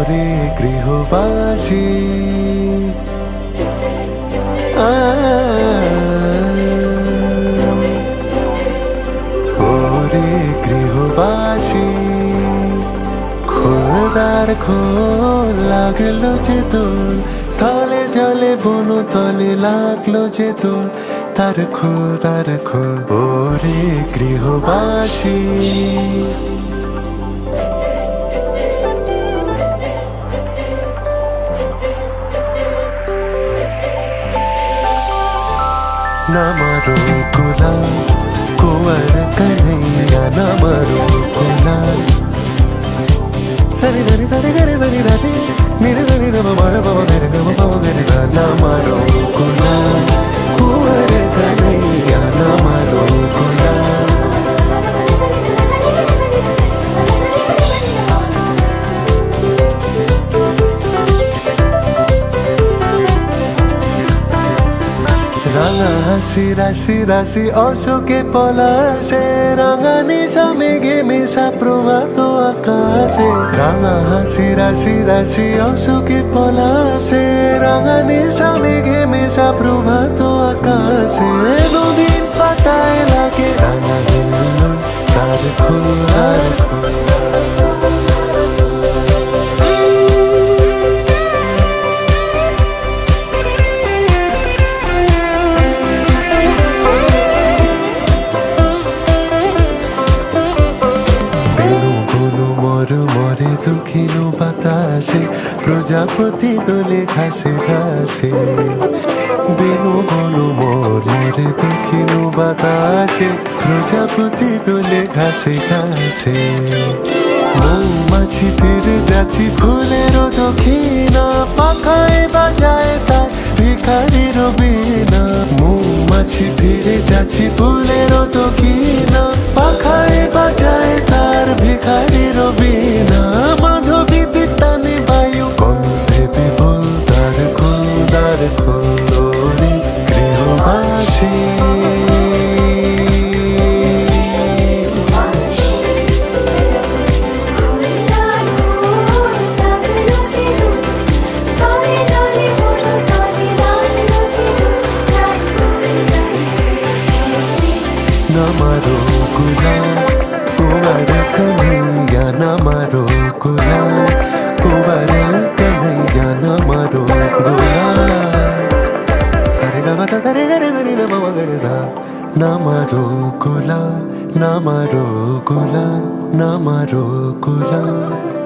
ওরে গৃহবাসী ওরে গৃহবাসী খোলদার খোল লাগলো যে তোর স্থলে জলে বনতলে লাগলো যে তোর তার খোল ওরে গৃহবাসী नमरो गुलाल कुंवर कन्हैया नमरो गुलाल सरि धनि सरि गरि धनि धनि निरे धनि ध म प म गरे ग म प म गरे सा नमरो गुलाल कुंवर कन्हैया नमरो गुलाल রাঙা হাসি রাশি রাশি অশোকে পলাশে রাঙা নিশা মেঘে মেশা প্রভাত আকাশে রাঙা হাসি রাশি রাশি অশোকে পলাশে রাঙা নিশা মেঘে মেশা প্রভাত আকাশে নদীর পাতায় লাগে রাঙা হিল্লোল তার খোলার মরে দক্ষিণ বাতাসে প্রজাপতি দোলে ঘাসে ঘাসে বেনু বনু মরে দক্ষিণ বাতাসে প্রজাপতি দোলে ঘাসে ঘাসে মৌমাছি ফিরে যাচ্ছি ফুলেরও দক্ষিণা পাখায় বাজায় তার ভিখারির বীণা মৌমাছি ফিরে যাচ্ছি ফুলেরও দক্ষিণা পাখায় বাজায় তার ভিখারির বীণা মাধবী বিতানে বায়ু কণ্ঠে বিপুল তার খোলোরে গৃহবাসী नमरो गुलाल कुंवर कन्हैया नमरो गुलाल कुंवर कन्हैया नमरो गुलाल सरे ग म प रे ग रे ध म ग रे सा नमरो गुलाल नमरो गुलाल नमरो गुलाल